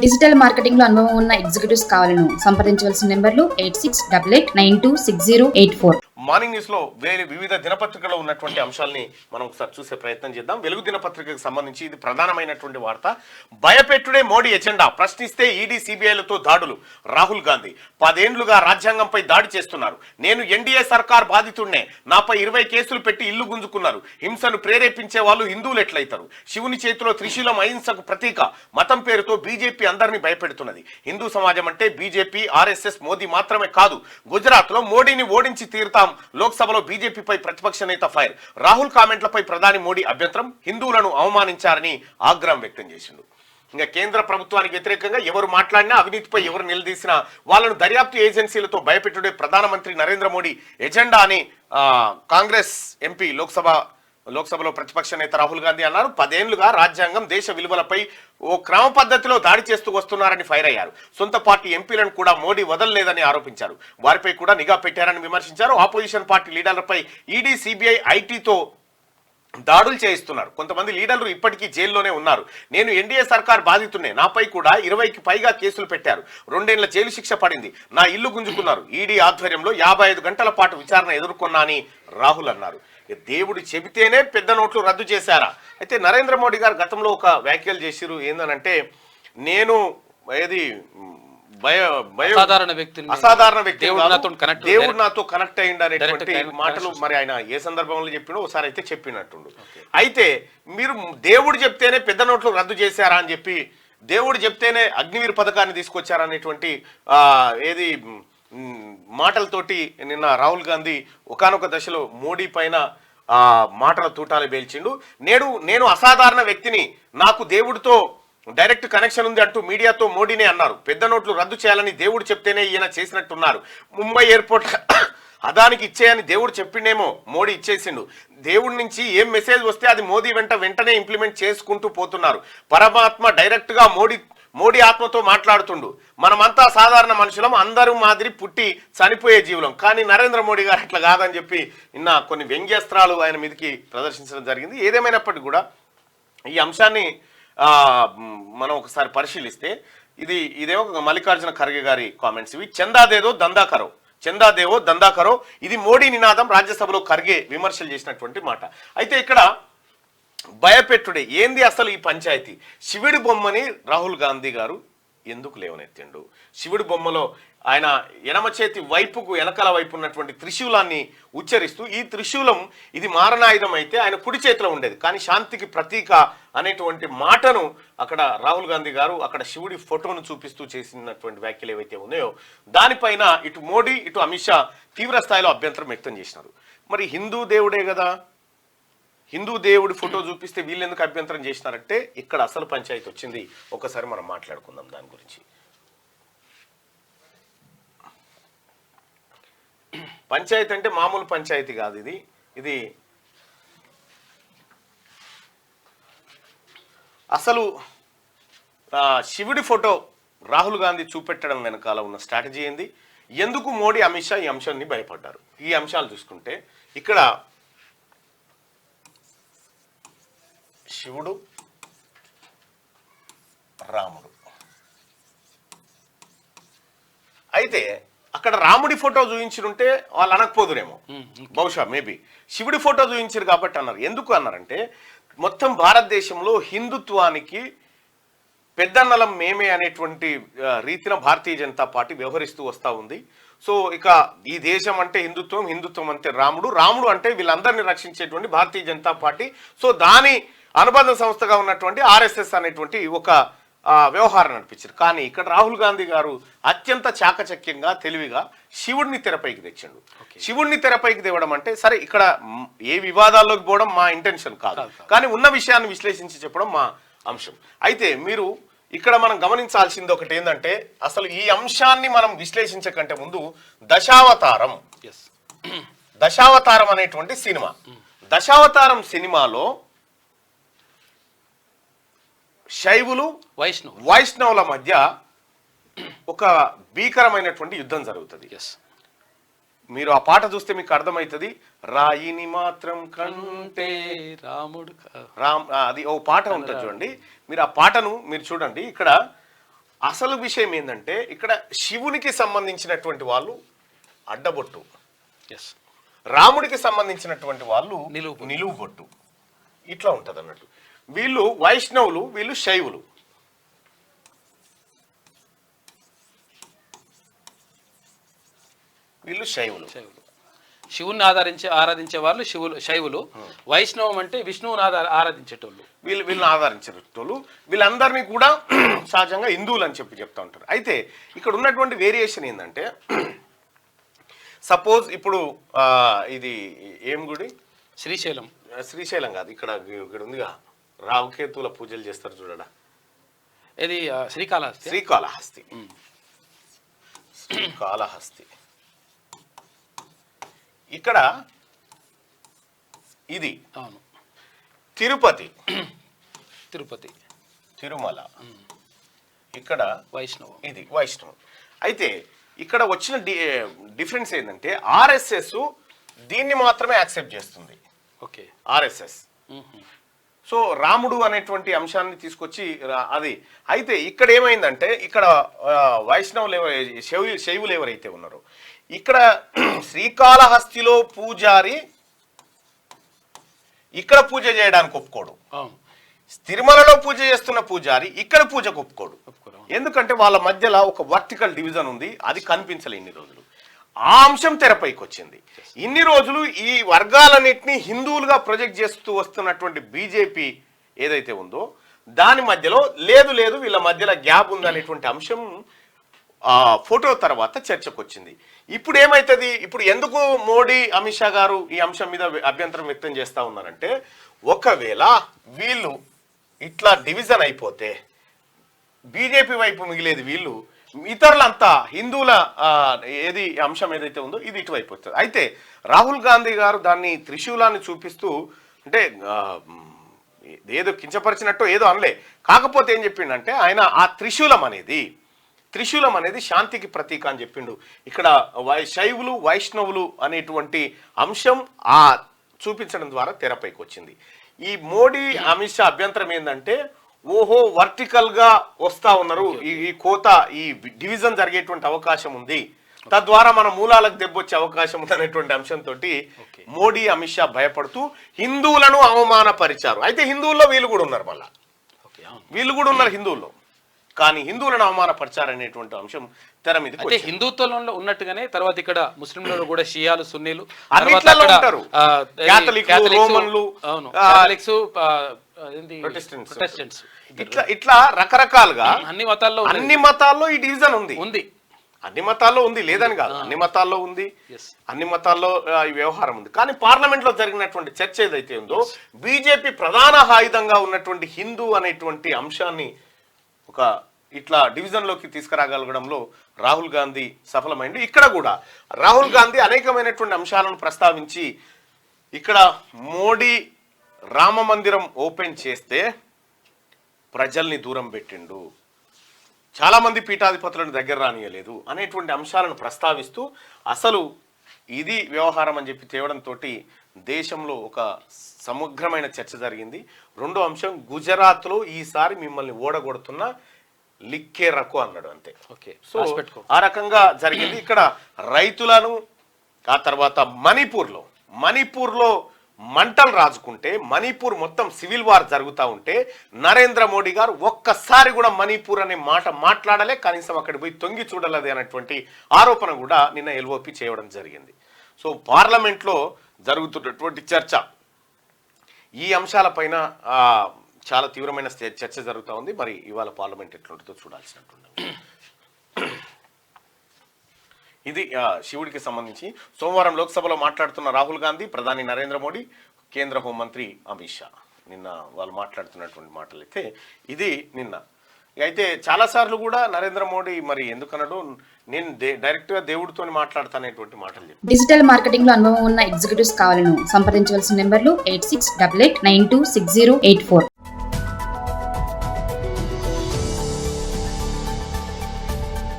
Digital marketing లో అనుభవం ఉన్న ఎగ్జిక్యూటివ్స్ కావాలను సంప్రదించవలసిన నెంబర్లు 8688926084. మార్నింగ్ న్యూస్ లో వివిధ దినపత్రికలో ఉన్నటువంటి అంశాలని మనం ఒకసారి చూసే ప్రయత్నం చేద్దాం. వెలుగు దినపత్రికకు సంబంధించి ఇది ప్రధానమైనటువంటి వార్త. భయపెట్టుడే మోడీ ఎజెండా, ప్రశ్నిస్తే ఈడీ సిబిఐలతో దాడులు. రాహుల్ గాంధీ 10 ఏళ్లుగా రాజ్యాంగంపై దాడి చేస్తున్నారు. నేను ఎన్డీఏ సర్కార్ బాధితుడినే, నాపై 20 కేసులు పెట్టి ఇల్లు గుంజుకున్నారు. హింసను ప్రేరేపించే వాళ్ళు హిందువులు ఎట్లయితారు? శివుని చేతిలో త్రిశూలం అహింసకు ప్రతీక. మతం పేరుతో బీజేపీ అందరినీ భయపెడుతున్నది. హిందూ సమాజం అంటే బీజేపీ, ఆర్ఎస్ఎస్, మోదీ మాత్రమే కాదు. గుజరాత్ లో మోడీని ఓడించి తీరుతాం. లోక్సభలో బీజేపీపై ప్రతిపక్ష నేత ఫైర్. రాహుల్ కామెంట్లపై ప్రధాని మోడీ అభ్యంతరం. హిందువులను అవమానించారని ఆగ్రహం వ్యక్తం చేసిండు. ఇంకా కేంద్ర ప్రభుత్వానికి వ్యతిరేకంగా ఎవరు మాట్లాడినా, అవినీతిపై ఎవరు నిలదీసినా వాళ్ళను దర్యాప్తు ఏజెన్సీలతో భయపెట్టుడే ప్రధానమంత్రి నరేంద్ర మోడీ ఎజెండా అని కాంగ్రెస్ ఎంపీ లోక్సభలో ప్రతిపక్ష నేత రాహుల్ గాంధీ అన్నారు. 10 ఏళ్లుగా రాజ్యాంగం, దేశ విలువలపై ఓ క్రమ పద్ధతిలో దాడి చేస్తూ వస్తున్నారని ఫైర్ అయ్యారు. సొంత పార్టీ ఎంపీలను కూడా మోడీ వదలలేదని ఆరోపించారు. వారిపై కూడా నిఘా పెట్టారని విమర్శించారు. ఆపోజిషన్ పార్టీ లీడర్లపై ఈడీ, సిబిఐ, ఐటీతో దాడులు చేయిస్తున్నారు. కొంతమంది లీడర్లు ఇప్పటికీ జైల్లోనే ఉన్నారు. నేను ఎన్డీఏ సర్కార్ బాధితున్నే, నాపై కూడా 20కి పైగా కేసులు పెట్టారు. 2 ఏళ్ల జైలు శిక్ష పడింది. నా ఇల్లు గుంజుకున్నారు. ఈడీ ఆధ్వర్యంలో 55 గంటల పాటు విచారణ ఎదుర్కొన్నా అని రాహుల్ అన్నారు. దేవుడు చెబితేనే పెద్ద నోట్లు రద్దు చేశారా? అయితే నరేంద్ర మోడీ గారు గతంలో ఒక వ్యాఖ్యలు చేసిరు. ఏందనంటే, నేను అసాధారణ వ్యక్తి, దేవుడు నాతో కనెక్ట్ అయ్యిండు అనేటువంటి మాటలు మరి ఆయన ఏ సందర్భంలో చెప్పిండో ఒకసారి అయితే చెప్పినట్టుండు. అయితే మీరు దేవుడు చెప్తేనే పెద్ద నోట్లు రద్దు చేశారా అని చెప్పి, దేవుడు చెప్తేనే అగ్నివీర్ పథకాన్ని తీసుకొచ్చారనేటువంటి మాటలతోటి నిన్న రాహుల్ గాంధీ ఒకానొక దశలో మోడీ పైన మాటల తూటాలు పేల్చిండు. నేను అసాధారణ వ్యక్తిని, నాకు దేవుడితో డైరెక్ట్ కనెక్షన్ ఉంది అంటూ మీడియాతో మోడీనే అన్నారు. పెద్ద నోట్లు రద్దు చేయాలని దేవుడు చెప్తేనే ఈయన చేసినట్టున్నారు. ముంబై ఎయిర్పోర్ట్ అదానికి ఇచ్చేయని దేవుడు చెప్పిండేమో, మోడీ ఇచ్చేసిండు. దేవుడి నుంచి ఏం మెసేజ్ వస్తే అది మోదీ వెంటనే ఇంప్లిమెంట్ చేసుకుంటూ పోతున్నారు. పరమాత్మ డైరెక్ట్ గా మోడీ ఆత్మతో మాట్లాడుతుండు. మనమంతా సాధారణ మనుషులం, అందరూ మాదిరి పుట్టి చనిపోయే జీవులం. కానీ నరేంద్ర మోడీ గారు అట్లా కాదని చెప్పి నిన్న కొన్ని వ్యంగ్యాస్త్రాలు ఆయన మీదకి ప్రదర్శించడం జరిగింది. ఏదేమైనప్పటికీ కూడా ఈ అంశాన్ని మనం ఒకసారి పరిశీలిస్తే ఇదేమో మల్లికార్జున ఖర్గే గారి కామెంట్స్ ఇవి. చందాదేదో దందాకరో ఇది మోడీ నినాదం. రాజ్యసభలో ఖర్గే విమర్శలు చేసినటువంటి మాట. అయితే ఇక్కడ భయపెట్టుడే ఏంది అసలు ఈ పంచాయతీ? శివుడి బొమ్మని రాహుల్ గాంధీ గారు ఎందుకు లేవనెత్తిండు? శివుడి బొమ్మలో ఆయన ఎడమ చేతి వైపుకు వెనకాల వైపు ఉన్నటువంటి త్రిశూలాన్ని ఉచ్చరిస్తూ, ఈ త్రిశూలం ఇది మారణాయుధం అయితే ఆయన కుడి చేతిలో ఉండేది, కానీ శాంతికి ప్రతీక అనేటువంటి మాటను అక్కడ రాహుల్ గాంధీ గారు అక్కడ శివుడి ఫోటోను చూపిస్తూ చేసినటువంటి వ్యాఖ్యలు ఏవైతే ఉన్నాయో దానిపైన ఇటు మోడీ ఇటు అమిత్ షా తీవ్ర స్థాయిలో అభ్యంతరం వ్యక్తం చేసినారు. మరి హిందూ దేవుడే కదా, హిందూ దేవుడి ఫోటో చూపిస్తే వీళ్ళు ఎందుకు అభ్యంతరం చేసినారంటే ఇక్కడ అసలు పంచాయతీ వచ్చింది. ఒకసారి మనం మాట్లాడుకుందాం దాని గురించి. పంచాయతీ అంటే మామూలు పంచాయతీ కాదు. ఇది అసలు శివుడి ఫోటో రాహుల్ గాంధీ చూపెట్టడం వెనకాల ఉన్న స్ట్రాటజీ ఏంది? ఎందుకు మోడీ, అమిత్ షా ఈ అంశాన్ని భయపడ్డారు? ఈ అంశాలు చూసుకుంటే ఇక్కడ శివుడు, రాముడు. అయితే అక్కడ రాముడి ఫోటో చూపించుంటే వాళ్ళు అనకపోదురేమో, బహుశా మేబీ శివుడి ఫోటో చూపించారు కాబట్టి అన్నారు. ఎందుకు అన్నారంటే మొత్తం భారతదేశంలో హిందుత్వానికి పెద్దన్నలం మేమే అనేటువంటి రీతిన భారతీయ జనతా పార్టీ వ్యవహరిస్తూ వస్తూ ఉంది. సో ఇక ఈ దేశం అంటే హిందుత్వం, హిందుత్వం అంటే రాముడు అంటే వీళ్ళందరినీ రక్షించేటువంటి భారతీయ జనతా పార్టీ. సో దాని అనుబంధ సంస్థగా ఉన్నటువంటి ఆర్ఎస్ఎస్ అనేటువంటి ఒక వ్యవహారం నడిపించారు. కానీ ఇక్కడ రాహుల్ గాంధీ గారు అత్యంత చాకచక్యంగా, తెలివిగా శివుడిని తెరపైకి తెచ్చిండు. శివుడిని తెరపైకి తేవడం అంటే, సరే ఇక్కడ ఏ వివాదాల్లోకి పోవడం మా ఇంటెన్షన్ కాదు, కానీ ఉన్న విషయాన్ని విశ్లేషించి చెప్పడం మా అంశం. అయితే మీరు ఇక్కడ మనం గమనించాల్సింది ఒకటి ఏంటంటే, అసలు ఈ అంశాన్ని మనం విశ్లేషించకంటే ముందు దశావతారం అనేటువంటి సినిమా, దశావతారం సినిమాలో శైవులు వైష్ణవుల మధ్య ఒక భీకరమైనటువంటి యుద్ధం జరుగుతుంది. మీరు ఆ పాట చూస్తే మీకు అర్థమవుతుంది. రాయిని మాత్రం కంటే రాముడు అది ఓ పాట ఉంటుంది చూడండి. మీరు ఆ పాటను మీరు చూడండి. ఇక్కడ అసలు విషయం ఏంటంటే ఇక్కడ శివునికి సంబంధించినటువంటి వాళ్ళు అడ్డబొట్టు, రాముడికి సంబంధించినటువంటి వాళ్ళు నిలువు బొట్టు, ఇట్లా ఉంటది అన్నట్టు. వీళ్ళు వైష్ణవులు, వీళ్ళు శైవులు. వీళ్ళు శైవులు. శివుని ఆరాధించే వాళ్ళు శైవులు. వైష్ణవం అంటే విష్ణువుని ఆరాధించేటోళ్ళు, వీళ్ళని ఆరాధించేటోళ్ళు. వీళ్ళందరినీ కూడా సహజంగా హిందువులు అని చెప్తా ఉంటారు. అయితే ఇక్కడ ఉన్నటువంటి వేరియేషన్ ఏంటంటే, సపోజ్ ఇప్పుడు ఇది ఏం గుడి, శ్రీశైలం కాదు, ఇక్కడ ఉందిగా రావుకేతుల పూజలు చేస్తారు చూడడా, ఇది శ్రీకాళహస్తి. శ్రీకాళహస్తి ఇక్కడ ఇది. అవును. తిరుపతి, తిరుమల ఇక్కడ వైష్ణవం, ఇది వైష్ణవం. అయితే ఇక్కడ వచ్చిన డిఫరెన్స్ ఏంటంటే ఆర్ఎస్ఎస్ దీన్ని మాత్రమే యాక్సెప్ట్ చేస్తుంది. Okay, RSS. సో రాముడు అనేటువంటి అంశాన్ని తీసుకొచ్చి అది. అయితే ఇక్కడ ఏమైందంటే ఇక్కడ వైష్ణవులు శైవులు ఎవరైతే ఉన్నారో, ఇక్కడ శ్రీకాళహస్తిలో పూజారి ఇక్కడ పూజ చేయడానికి ఒప్పుకోడు, తిరుమలలో పూజ చేస్తున్న పూజారి ఇక్కడ పూజకు ఒప్పుకోడు. ఎందుకంటే వాళ్ళ మధ్యలో ఒక వర్టికల్ డివిజన్ ఉంది, అది కనిపించలే ఇన్ని రోజులు. ఆ అంశం తెరపైకి వచ్చింది. ఇన్ని రోజులు ఈ వర్గాలన్నింటినీ హిందువులుగా ప్రొజెక్ట్ చేస్తూ వస్తున్నటువంటి బీజేపీ ఏదైతే ఉందో దాని మధ్యలో లేదు వీళ్ళ మధ్యలో గ్యాప్ ఉందనేటువంటి అంశం ఫోటో తర్వాత చర్చకు వచ్చింది. ఇప్పుడు ఏమైతుంది, ఇప్పుడు ఎందుకు మోడీ అమిత్ షా గారు ఈ అంశం మీద అభ్యంతరం వ్యక్తం చేస్తా ఉన్నారంటే, ఒకవేళ వీళ్ళు ఇట్లా డివిజన్ అయిపోతే బీజేపీ వైపు మిగిలేది వీళ్ళు, ఇతరులంతా హిందువుల ఏది అంశం ఏదైతే ఉందో ఇది ఇటువైపు వస్తుంది. అయితే రాహుల్ గాంధీ గారు దాన్ని త్రిశూలాన్ని చూపిస్తూ, అంటే ఏదో కించపరిచినట్టు ఏదో అనలే, కాకపోతే ఏం చెప్పిండంటే ఆయన ఆ త్రిశూలం అనేది శాంతికి ప్రతీక అని చెప్పిండు. ఇక్కడ శైవులు వైష్ణవులు అనేటువంటి అంశం చూపించడం ద్వారా తెరపైకి వచ్చింది. ఈ మోడీ అమిత్ షా అభ్యంతరం ఏంటంటే, ఓహో వర్టికల్ గా వస్తా ఉన్నారు, ఈ కోత ఈ డివిజన్ జరిగేటువంటి అవకాశం ఉంది, తద్వారా మన మూలాలకు దెబ్బొచ్చే అవకాశం ఉంది అనేటువంటి అంశంతో మోడీ అమిత్ షా భయపడుతూ హిందువులను అవమానపరిచారు. అయితే హిందువుల్లో వీళ్ళు కూడా ఉన్నారు, మళ్ళా వీళ్ళు కూడా ఉన్నారు హిందువుల్లో, కానీ హిందువులను అవమానపరిచారనేటువంటి అంశం తెర మీద. అంటే హిందుత్వంలో ఉన్నట్టుగానే తర్వాత ఇక్కడ ముస్లింలలో కూడా షియాలు, సున్నీలు, ఇట్లా రకరకాలుగా అన్ని మతాల్లో ఈ డివిజన్ ఉంది. అన్ని మతాల్లో ఉంది, లేదని కాదు, అన్ని మతాల్లో ఉంది, అన్ని మతాల్లో ఈ వ్యవహారం ఉంది. కానీ పార్లమెంట్ లో జరిగినటువంటి చర్చ ఏదైతే ఉందో, బీజేపీ ప్రధాన ఆయుధంగా ఉన్నటువంటి హిందూ అనేటువంటి అంశాన్ని ఒక ఇట్లా డివిజన్ లోకి తీసుకురాగలగడంలో రాహుల్ గాంధీ సఫలమైంది. ఇక్కడ కూడా రాహుల్ గాంధీ అనేకమైనటువంటి అంశాలను ప్రస్తావించి, ఇక్కడ మోడీ రామ మందిరం ఓపెన్ చేస్తే ప్రజల్ని దూరం పెట్టిండు, చాలా మంది పీఠాధిపతులను దగ్గర రానియలేదు అనేటువంటి అంశాలను ప్రస్తావిస్తూ అసలు ఇది వ్యవహారం అని చెప్పి తేవడంతో దేశంలో ఒక సమగ్రమైన చర్చ జరిగింది. రెండో అంశం, గుజరాత్లో ఈసారి మిమ్మల్ని ఓడగొడుతున్న లిక్కే రకో అన్నాడు, అంతే. ఓకే, సో ఆ రకంగా జరిగింది. ఇక్కడ రైతులను, ఆ తర్వాత మణిపూర్లో మంటలు రాజుకుంటే, మణిపూర్ మొత్తం సివిల్ వార్ జరుగుతూ ఉంటే నరేంద్ర మోడీ గారు ఒక్కసారి కూడా మణిపూర్ అనే మాట మాట్లాడలే, కనీసం అక్కడ పోయి తొంగి చూడలేదు అనేటువంటి ఆరోపణ కూడా నిన్న ఎల్ఓపి చేయడం జరిగింది. సో పార్లమెంట్లో జరుగుతున్నటువంటి చర్చ ఈ అంశాలపైన చాలా తీవ్రమైన చర్చ జరుగుతూ ఉంది. మరి ఇవాళ పార్లమెంట్ ఎట్లుంటుందో చూడాల్సినట్టుంది. ఇది శివుడికి సంబంధించి సోమవారం లోక్సభలో మాట్లాడుతున్న రాహుల్ గాంధీ, ప్రధాని నరేంద్ర మోడీ, కేంద్ర హోంమంత్రి అమిత్ షా నిన్న వాళ్ళు మాట్లాడుతున్నటువంటి మాటలు అయితే ఇది నిన్న. అయితే చాలాసార్లు కూడా నరేంద్ర మోడీ మరి ఎందుకన్నాడు, నేను డైరెక్ట్ గా దేవుడితో మాట్లాడతానేటువంటి మాటలు చెప్పారు. డిజిటల్ మార్కెటింగ్ లో అనుభవం ఉన్న ఎగ్జిక్యూటివ్స్ కావాలను సంప్రదించవలసిన నెంబర్లు 8688926084.